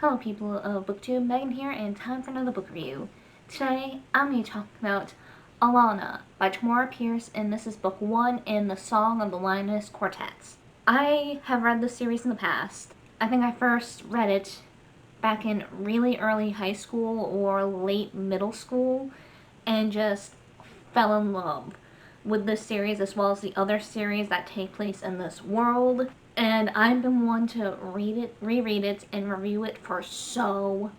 Hello people of BookTube, Megan here, and time for another book review. Today, I'm going to talk about Alanna by Tamora Pierce, and this is book 1 in the Song of the Lioness Quartets. I have read this series in the past. I think I first read it back in really early high school or late middle school, and just fell in love with this series as well as the other series that take place in this world. And I've been wanting to read it, reread it, and review it for so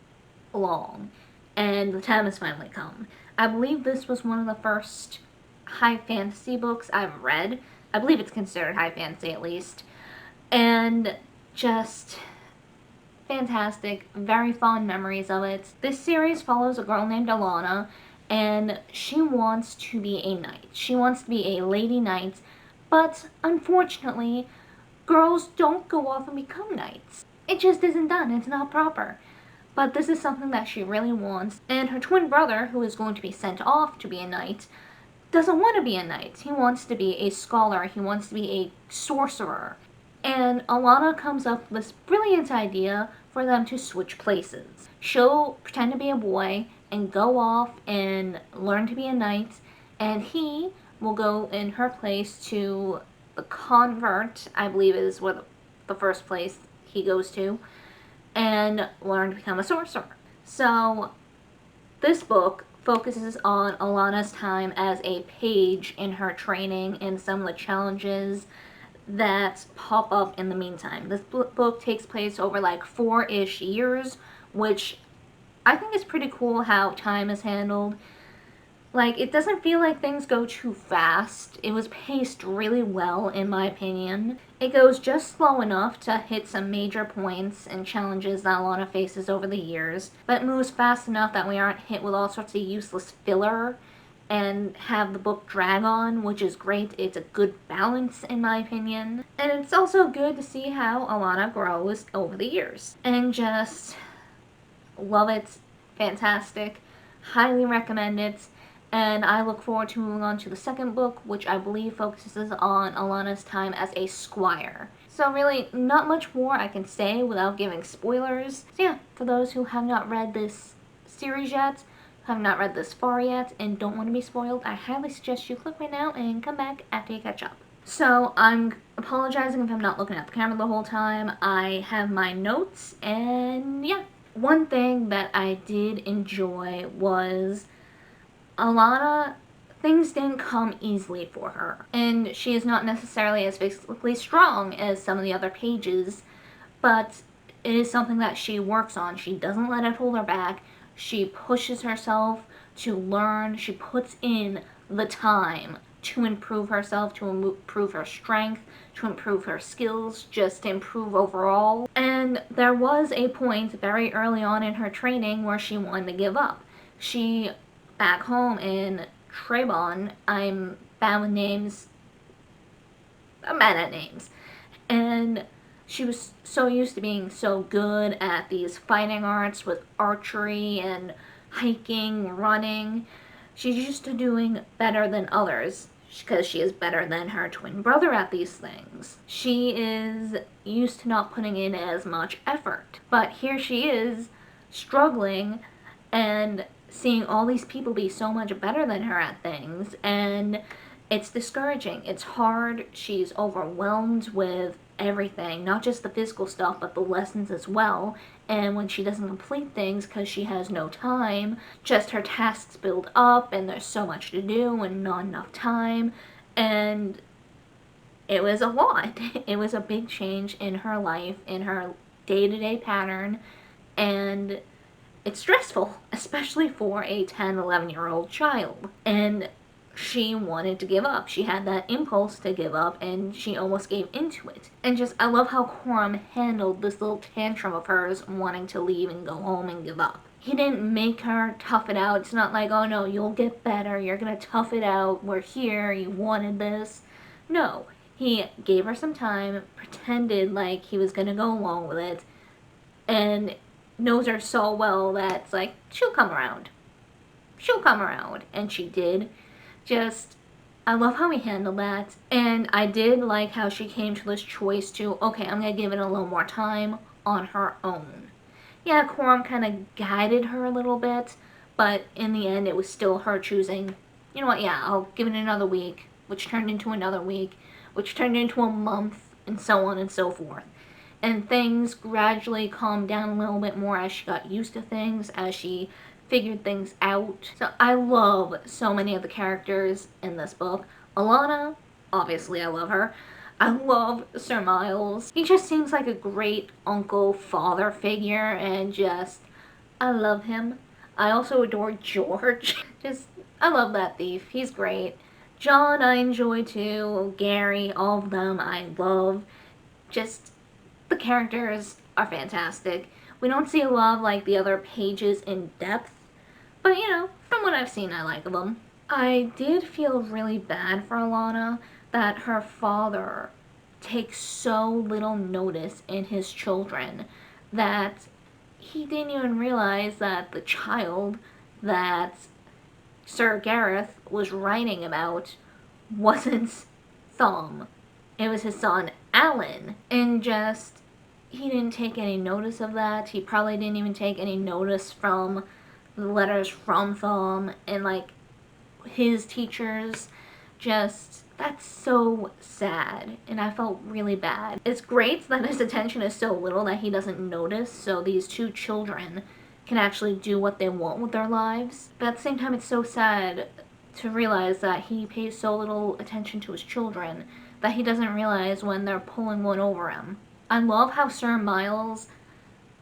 long. And the time has finally come. I believe this was one of the first high fantasy books I've read. I believe it's considered high fantasy at least. And just fantastic, very fond memories of it. This series follows a girl named Alanna, and she wants to be a knight. She wants to be a lady knight, but unfortunately, girls don't go off and become knights. It just isn't done. It's not proper. But this is something that she really wants, and her twin brother, who is going to be sent off to be a knight, doesn't want to be a knight. He wants to be a scholar. He wants to be a sorcerer. And Alanna comes up with this brilliant idea for them to switch places. She'll pretend to be a boy and go off and learn to be a knight, and he will go in her place to the convent, I believe is where the first place he goes to, and learn to become a sorcerer. So this book focuses on Alanna's time as a page in her training and some of the challenges that pop up in the meantime. This book takes place over like 4-ish years, which I think is pretty cool how time is handled. Like, it doesn't feel like things go too fast. It was paced really well, in my opinion. It goes just slow enough to hit some major points and challenges that Alanna faces over the years, but it moves fast enough that we aren't hit with all sorts of useless filler and have the book drag on, which is great. It's a good balance, in my opinion. And it's also good to see how Alanna grows over the years. And just love it. Fantastic. Highly recommend it. And I look forward to moving on to the second book, which I believe focuses on Alanna's time as a squire. So really, not much more I can say without giving spoilers. So yeah, for those who have not read this series yet, have not read this far yet, and don't want to be spoiled, I highly suggest you click right now and come back after you catch up. So I'm apologizing if I'm not looking at the camera the whole time. I have my notes, and yeah. One thing that I did enjoy was Alanna, things didn't come easily for her, and she is not necessarily as physically strong as some of the other pages, but it is something that she works on. She doesn't let it hold her back. She pushes herself to learn. She puts in the time to improve herself, to improve her strength, to improve her skills, just to improve overall. And there was a point very early on in her training where she wanted to give up. She, back home in Trebon, I'm bad with names, I'm bad at names, and she was so used to being so good at these fighting arts with archery and hiking, running. She's used to doing better than others because she is better than her twin brother at these things. She is used to not putting in as much effort. But here she is struggling and seeing all these people be so much better than her at things, and it's discouraging. It's hard. She's overwhelmed with everything, not just the physical stuff, but the lessons as well. And when she doesn't complete things because she has no time, just her tasks build up, and there's so much to do and not enough time. And it was a lot. It was a big change in her life, in her day-to-day pattern, and it's stressful, especially for a 10, 11-year-old child. And she wanted to give up. She had that impulse to give up, and she almost gave into it. And just, I love how Coram handled this little tantrum of hers wanting to leave and go home and give up. He didn't make her tough it out. It's not like, oh no, you'll get better, you're gonna tough it out, we're here, you wanted this. No, he gave her some time, pretended like he was gonna go along with it, and knows her so well that it's like, she'll come around. She'll come around. And she did. Just, I love how he handled that. And I did like how she came to this choice to, okay, I'm going to give it a little more time on her own. Yeah, Coram kind of guided her a little bit, but in the end it was still her choosing, you know what, yeah, I'll give it another week, which turned into another week, which turned into a month, and so on and so forth. And things gradually calmed down a little bit more as she got used to things, as she figured things out. So I love so many of the characters in this book. Alanna, obviously I love her. I love Sir Miles. He just seems like a great uncle, father figure, and just, I love him. I also adore George. Just, I love that thief. He's great. John I enjoy too. Gary, all of them I love. Just, the characters are fantastic. We don't see a lot of like the other pages in depth, but you know, from what I've seen, I like them. I did feel really bad for Alanna that her father takes so little notice in his children that he didn't even realize that the child that Sir Gareth was writing about wasn't Thumb. It was his son, Alan. And just, he didn't take any notice of that. He probably didn't even take any notice from the letters from Thumb and like his teachers. Just, that's so sad, and I felt really bad. It's great that his attention is so little that he doesn't notice, so these two children can actually do what they want with their lives. But at the same time, it's so sad to realize that he pays so little attention to his children that he doesn't realize when they're pulling one over him. I love how Sir Miles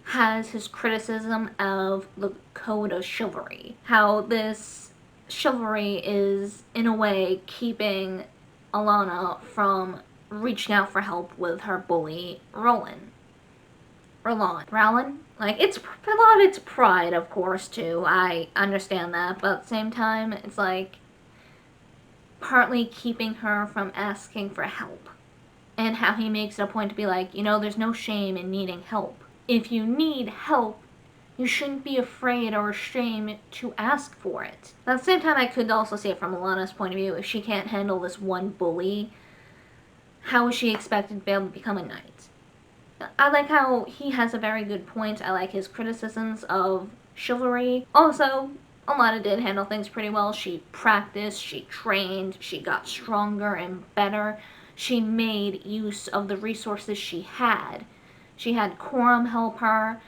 has his criticism of the code of chivalry. How this chivalry is, in a way, keeping Alanna from reaching out for help with her bully, Roland. Rowland? Like, it's a lot of it's pride, of course, too. I understand that, but at the same time, it's like partly keeping her from asking for help. And how he makes it a point to be like, you know, there's no shame in needing help. If you need help, you shouldn't be afraid or ashamed to ask for it. At the same time, I could also see it from Alanna's point of view. If she can't handle this one bully, how is she expected to be able to become a knight? I like how he has a very good point. I like his criticisms of chivalry. Also, Alanna did handle things pretty well. She practiced, she trained, she got stronger and better. She made use of the resources she had. She had Coram help her.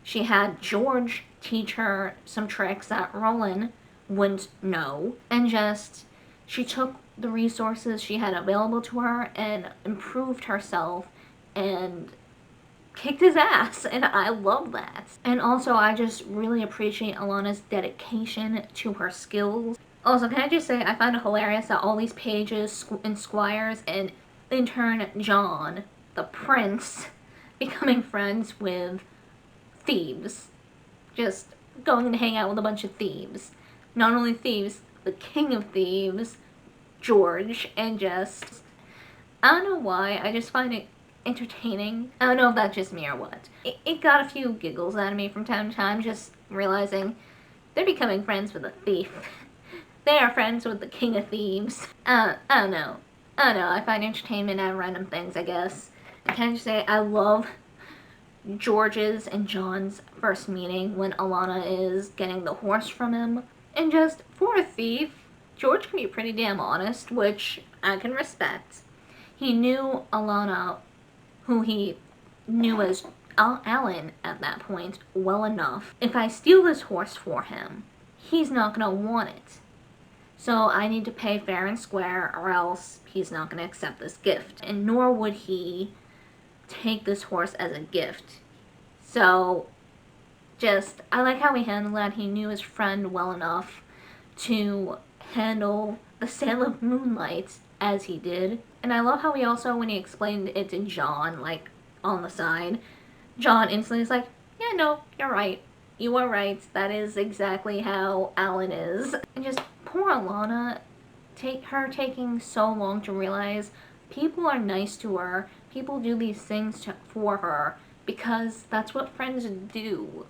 She had George teach her some tricks that Roland wouldn't know. And just, she took the resources she had available to her and improved herself and kicked his ass, and I love that. And also, I just really appreciate Alanna's dedication to her skills. Also, can I just say, I find it hilarious that all these pages in Squires and in turn John, the prince, becoming friends with thieves. Just going to hang out with a bunch of thieves. Not only thieves, the king of thieves, George, and just, I don't know why, I just find it entertaining. I don't know if that's just me or what. It got a few giggles out of me from time to time, just realizing they're becoming friends with a thief. They are friends with the king of thieves. I don't know. I find entertainment out of random things, I guess. And can I just say, I love George's and John's first meeting when Alanna is getting the horse from him. And just, for a thief, George can be pretty damn honest, which I can respect. He knew Alanna, who he knew as Alan at that point, well enough. If I steal this horse for him, he's not gonna want it. So I need to pay fair and square, or else he's not gonna accept this gift. And nor would he take this horse as a gift. So, just, I like how he handled that. He knew his friend well enough to handle the sale of Moonlight as he did. And I love how he also, when he explained it to John, like, on the side, John instantly is like, yeah, no, you're right. You are right. That is exactly how Alan is. And just, poor Alanna, her taking so long to realize people are nice to her. People do these things for her because that's what friends do.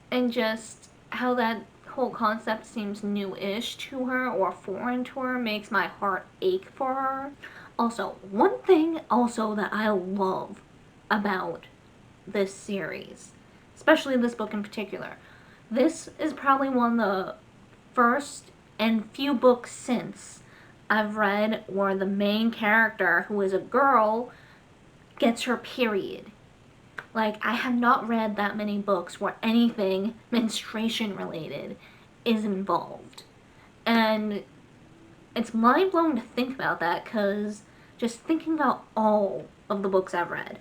And just how that whole concept seems new-ish to her or foreign to her makes my heart ache for her. Also, one thing also that I love about this series, especially this book in particular. This is probably one of the first and few books since I've read where the main character, who is a girl, gets her period. Like, I have not read that many books where anything menstruation related is involved. And it's mind blowing to think about that, because just thinking about all of the books I've read,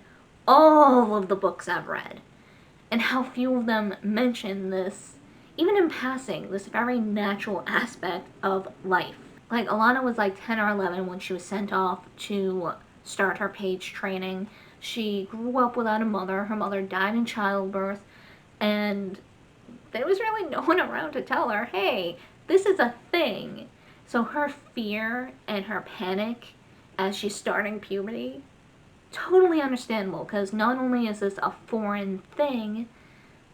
and how few of them mention this, even in passing, this very natural aspect of life. Like, Alanna was like 10 or 11 when she was sent off to start her page training. She grew up without a mother. Her mother died in childbirth, and there was really no one around to tell her, hey, this is a thing. So her fear and her panic as she's starting puberty, totally understandable, because not only is this a foreign thing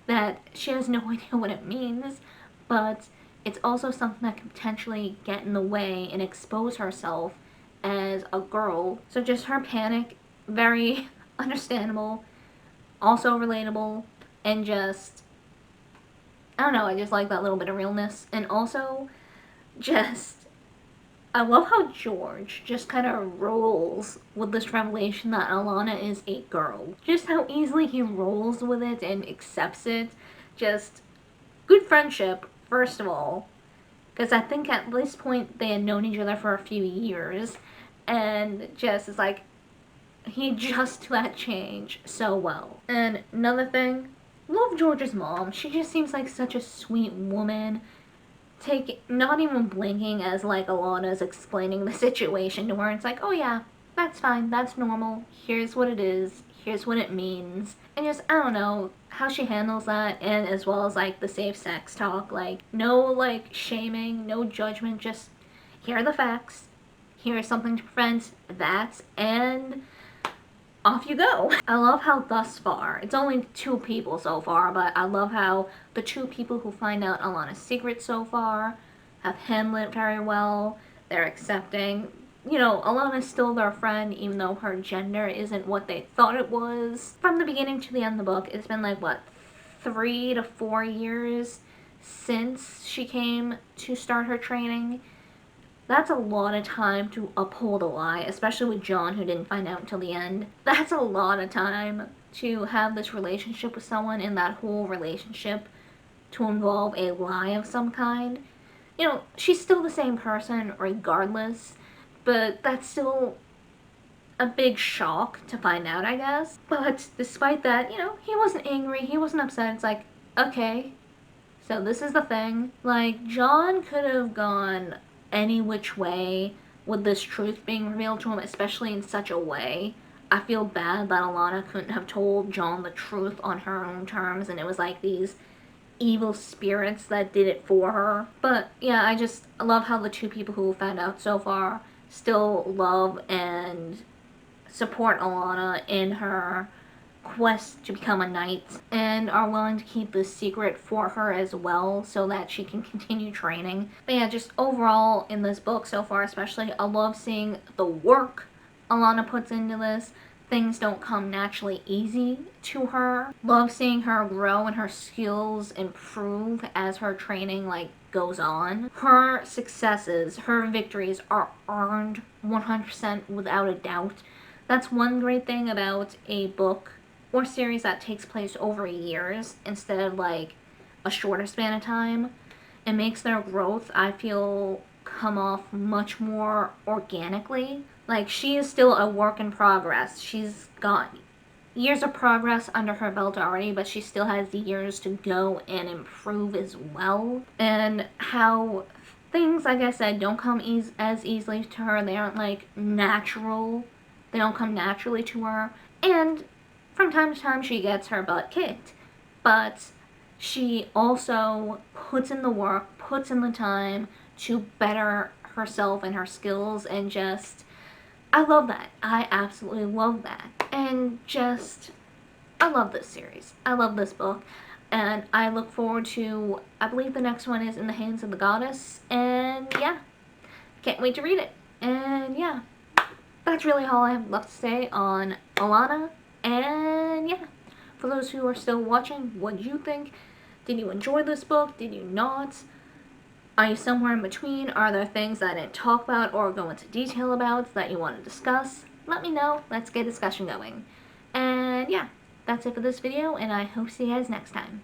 that she has no idea what it means, but it's also something that can potentially get in the way and expose herself as a girl. So just her panic, very understandable, also relatable, and just, I don't know, I just like that little bit of realness. And also, just, I love how George just kind of rolls with this revelation that Alanna is a girl. Just how easily he rolls with it and accepts it. Just good friendship, first of all, because I think at this point they had known each other for a few years, and just is like, he adjusts to that change so well. And another thing, love George's mom. She just seems like such a sweet woman. Not even blinking as like Alanna's explaining the situation to her. It's like, oh yeah, that's fine, that's normal. Here's what it is. Here's what it means. And just, I don't know, how she handles that, and as well as like the safe sex talk. Like, no like shaming, no judgment, just here are the facts. Here's something to prevent that, and off you go. I love how thus far, it's only 2 people so far, but I love how the 2 people who find out Alanna's secret so far have handled it very well. They're accepting. You know, Alanna's still their friend, even though her gender isn't what they thought it was. From the beginning to the end of the book, it's been like, what, 3 to 4 years since she came to start her training. That's a lot of time to uphold a lie, especially with John, who didn't find out until the end. That's a lot of time to have this relationship with someone, and that whole relationship to involve a lie of some kind. You know, she's still the same person regardless, but that's still a big shock to find out, I guess. But despite that, you know, he wasn't angry, he wasn't upset. It's like, okay, so this is the thing. Like, John could have gone any which way with this truth being revealed to him, especially in such a way. I feel bad that Alanna couldn't have told John the truth on her own terms, and it was like these evil spirits that did it for her. But yeah, I love how the 2 people who found out so far still love and support Alanna in her quest to become a knight, and are willing to keep this secret for her as well so that she can continue training. But yeah, just overall in this book so far especially, I love seeing the work Alanna puts into this. Things don't come naturally easy to her. Love seeing her grow and her skills improve as her training like goes on. Her successes, her victories are earned 100% without a doubt. That's one great thing about a book or series that takes place over years instead of like a shorter span of time. It makes their growth, I feel, come off much more organically. Like, she is still a work in progress. She's got years of progress under her belt already, but she still has years to go and improve as well. And how things, like I said, don't come as easily to her. They aren't like natural. They don't come naturally to her. And from time to time she gets her butt kicked, but she also puts in the work, puts in the time to better herself and her skills, and just, I love that. I absolutely love that. And just, I love this series. I love this book. And I look forward to, I believe the next one is In the Hands of the Goddess. And yeah, can't wait to read it. And yeah, that's really all I have left to say on Alanna. And yeah, For those who are still watching, what do you think? Did you enjoy this book? Did you not? Are you somewhere in between? Are there things that I didn't talk about or go into detail about that you want to discuss? Let me know. Let's get a discussion going. And yeah, that's it for this video, and I hope to see you guys next time.